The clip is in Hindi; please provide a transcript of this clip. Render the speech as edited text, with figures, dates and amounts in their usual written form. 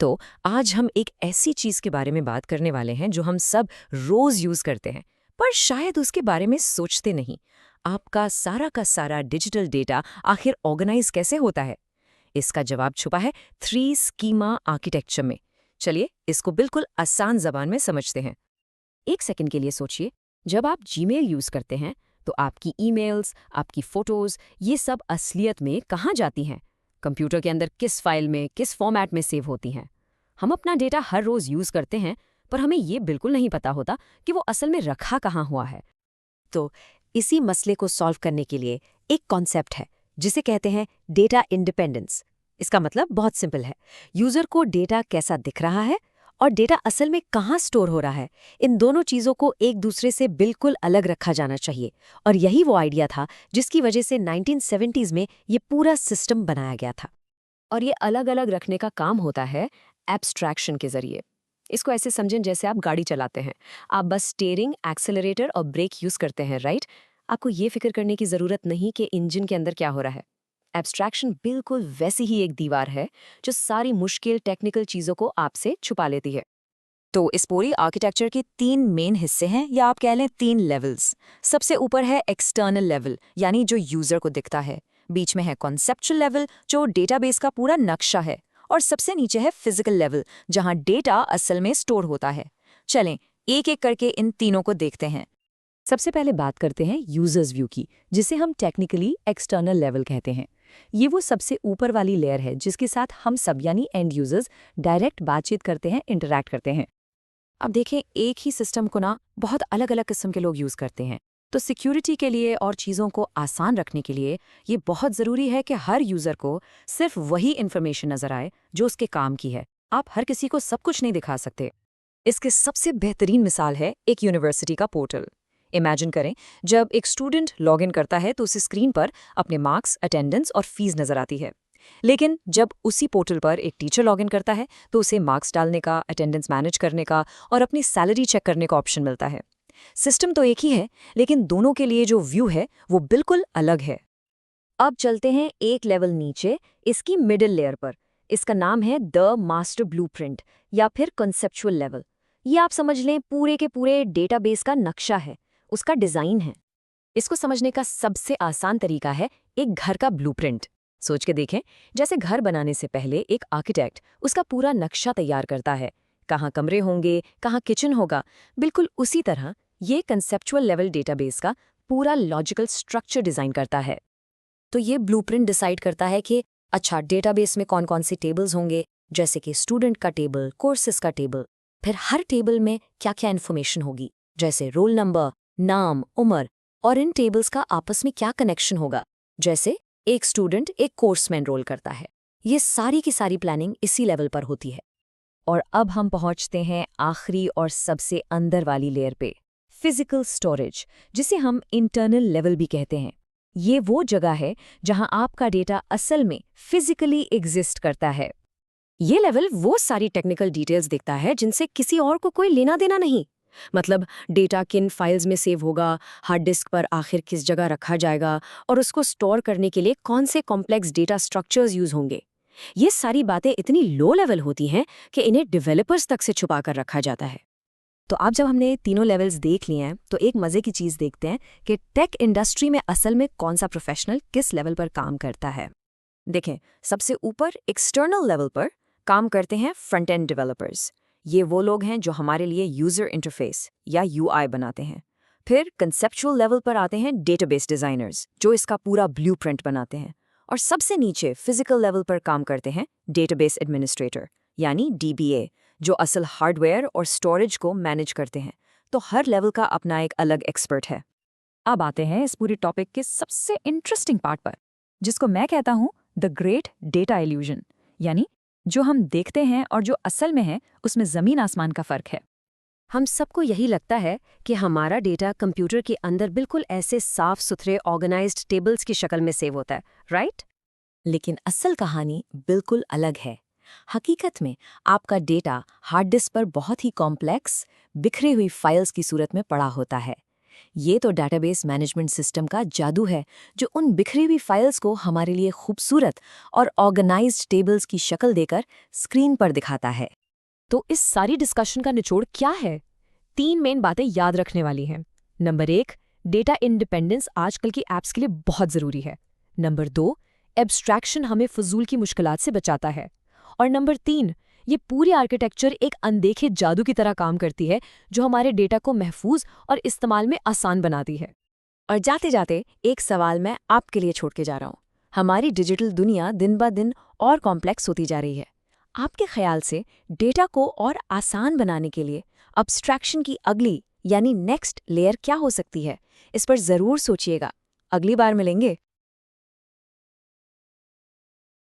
तो आज हम एक ऐसी चीज के बारे में बात करने वाले हैं जो हम सब रोज यूज करते हैं, पर शायद उसके बारे में सोचते नहीं। आपका सारा का सारा डिजिटल डेटा आखिर ऑर्गेनाइज कैसे होता है? इसका जवाब छुपा है थ्री स्कीमा आर्किटेक्चर में। चलिए इसको बिल्कुल आसान जबान में समझते हैं। एक सेकंड के लिए सोचिए, जब आप जीमेल यूज करते हैं तो आपकी ईमेल्स, आपकी फोटोज, ये सब असलियत में कहाँ जाती हैं? कंप्यूटर के अंदर किस फाइल में, किस फॉर्मेट में सेव होती हैं? हम अपना डेटा हर रोज यूज करते हैं, पर हमें ये बिल्कुल नहीं पता होता कि वो असल में रखा कहाँ हुआ है। तो इसी मसले को सॉल्व करने के लिए एक कॉन्सेप्ट है जिसे कहते हैं डेटा इंडिपेंडेंस। इसका मतलब बहुत सिंपल है, यूजर को डेटा कैसा दिख रहा है और डेटा असल में कहाँ स्टोर हो रहा है, इन दोनों चीजों को एक दूसरे से बिल्कुल अलग रखा जाना चाहिए। और यही वो आइडिया था जिसकी वजह से 1970s में ये पूरा सिस्टम बनाया गया था। और ये अलग अलग रखने का काम होता है एब्स्ट्रैक्शन के जरिए। इसको ऐसे समझें जैसे आप गाड़ी चलाते हैं, आप बस स्टीयरिंग, एक्सेलरेटर और ब्रेक यूज करते हैं, राइट? आपको ये फिक्र करने की जरूरत नहीं कि इंजन के अंदर क्या हो रहा है। एब्स्ट्रैक्शन बिल्कुल वैसी ही एक दीवार है जो सारी मुश्किल टेक्निकल चीजों को आपसे छुपा लेती है। तो इस पूरी आर्किटेक्चर के तीन मेन हिस्से हैं, या आप कह लें तीन लेवल्स। सबसे ऊपर है एक्सटर्नल लेवल, यानी जो यूजर को दिखता है। बीच में है कॉन्सेप्चुअल लेवल, जो डेटाबेस का पूरा नक्शा है। और सबसे नीचे है फिजिकल लेवल, जहां डेटा असल में स्टोर होता है। चलें एक एक करके इन तीनों को देखते हैं। सबसे पहले बात करते हैं यूजर्स व्यू की, जिसे हम टेक्निकली एक्सटर्नल लेवल कहते हैं। ये वो सबसे ऊपर वाली लेयर है जिसके साथ हम सब यानी एंड यूजर्स डायरेक्ट बातचीत करते हैं, इंटरैक्ट करते हैं। अब देखें, एक ही सिस्टम को ना बहुत अलग अलग किस्म के लोग यूज़ करते हैं। तो सिक्योरिटी के लिए और चीज़ों को आसान रखने के लिए ये बहुत ज़रूरी है कि हर यूज़र को सिर्फ वही इन्फॉर्मेशन नज़र आए जो उसके काम की है। आप हर किसी को सब कुछ नहीं दिखा सकते। इसके सबसे बेहतरीन मिसाल है एक यूनिवर्सिटी का पोर्टल। इमेजिन करें, जब एक स्टूडेंट लॉग इन करता है तो उसे स्क्रीन पर अपने मार्क्स, अटेंडेंस और फीस नज़र आती है। लेकिन जब उसी पोर्टल पर एक टीचर लॉगिन करता है तो उसे मार्क्स डालने का, अटेंडेंस मैनेज करने का और अपनी सैलरी चेक करने का ऑप्शन मिलता है। सिस्टम तो एक ही है, लेकिन दोनों के लिए जो व्यू है वो बिल्कुल अलग है। अब चलते हैं एक लेवल नीचे, इसकी मिडिल लेयर पर। इसका नाम है द मास्टर ब्लूप्रिंट, या फिर कंसेप्चुअल लेवल। ये आप समझ लें पूरे के पूरे डेटाबेस का नक्शा है, उसका डिज़ाइन है। इसको समझने का सबसे आसान तरीका है एक घर का ब्लूप्रिंट। सोच के देखें, जैसे घर बनाने से पहले एक आर्किटेक्ट उसका पूरा नक्शा तैयार करता है, कहाँ कमरे होंगे, कहाँ किचन होगा। बिल्कुल उसी तरह ये कंसेप्चुअल लेवल डेटाबेस का पूरा लॉजिकल स्ट्रक्चर डिजाइन करता है। तो ये ब्लूप्रिंट डिसाइड करता है कि अच्छा, डेटाबेस में कौन कौन से टेबल्स होंगे, जैसे कि स्टूडेंट का टेबल, कोर्सेज का टेबल। फिर हर टेबल में क्या क्या इन्फॉर्मेशन होगी, जैसे रोल नंबर, नाम, उम्र। और इन टेबल्स का आपस में क्या कनेक्शन होगा, जैसे एक स्टूडेंट एक कोर्स में एनरोल करता है। ये सारी की सारी प्लानिंग इसी लेवल पर होती है। और अब हम पहुंचते हैं आखिरी और सबसे अंदर वाली लेयर पे, फिजिकल स्टोरेज, जिसे हम इंटरनल लेवल भी कहते हैं। ये वो जगह है जहां आपका डेटा असल में फिजिकली एग्जिस्ट करता है। ये लेवल वो सारी टेक्निकल डिटेल्स देखता है जिनसे किसी और को कोई लेना देना नहीं। मतलब डेटा किन फाइल्स में सेव होगा, हार्ड डिस्क पर आखिर किस जगह रखा जाएगा, और उसको स्टोर करने के लिए कौन से कॉम्प्लेक्स डेटा स्ट्रक्चर्स यूज होंगे। ये सारी बातें इतनी लो लेवल होती हैं कि इन्हें डेवलपर्स तक से छुपा कर रखा जाता है। तो अब जब हमने तीनों लेवल्स देख लिए हैं, तो एक मजे की चीज देखते हैं कि टेक इंडस्ट्री में असल में कौन सा प्रोफेशनल किस लेवल पर काम करता है। देखें, सबसे ऊपर एक्सटर्नल लेवल पर काम करते हैं फ्रंट एंड डेवलपर्स। ये वो लोग हैं जो हमारे लिए यूजर इंटरफेस या यूआई बनाते हैं। फिर कंसेप्चुअल लेवल पर आते हैं डेटाबेस डिजाइनर्स, जो इसका पूरा ब्लूप्रिंट बनाते हैं। और सबसे नीचे फिजिकल लेवल पर काम करते हैं डेटाबेस एडमिनिस्ट्रेटर, यानी डीबीए, जो असल हार्डवेयर और स्टोरेज को मैनेज करते हैं। तो हर लेवल का अपना एक अलग एक्सपर्ट है। अब आते हैं इस पूरी टॉपिक के सबसे इंटरेस्टिंग पार्ट पर, जिसको मैं कहता हूं द ग्रेट डेटा इल्यूजन, यानी जो हम देखते हैं और जो असल में है उसमें जमीन आसमान का फर्क है। हम सबको यही लगता है कि हमारा डेटा कंप्यूटर के अंदर बिल्कुल ऐसे साफ सुथरे ऑर्गेनाइज्ड टेबल्स की शक्ल में सेव होता है, राइट? लेकिन असल कहानी बिल्कुल अलग है। हकीकत में आपका डेटा हार्ड डिस्क पर बहुत ही कॉम्प्लेक्स, बिखरे हुई फाइल्स की सूरत में पड़ा होता है। ये तो डेटाबेस मैनेजमेंट सिस्टम का जादू है, जो उन बिखरी हुई फाइल्स को हमारे लिए खूबसूरत और ऑर्गेनाइज्ड टेबल्स की शक्ल देकर स्क्रीन पर दिखाता है। तो इस सारी डिस्कशन का निचोड़ क्या है? 3 मेन बातें याद रखने वाली हैं। नंबर 1, डेटा इंडिपेंडेंस आजकल की ऐप्स के लिए बहुत ज़रूरी है। नंबर 2, एब्स्ट्रैक्शन हमें फजूल की मुश्किलात से बचाता है। और नंबर 3, ये पूरी आर्किटेक्चर एक अनदेखे जादू की तरह काम करती है, जो हमारे डेटा को महफूज और इस्तेमाल में आसान बनाती है। और जाते जाते एक सवाल मैं आपके लिए छोड़ के जा रहा हूँ। हमारी डिजिटल दुनिया दिन ब दिन और कॉम्प्लेक्स होती जा रही है। आपके ख्याल से डेटा को और आसान बनाने के लिए अब्स्ट्रैक्शन की अगली यानी नेक्स्ट लेयर क्या हो सकती है? इस पर ज़रूर सोचिएगा। अगली बार मिलेंगे।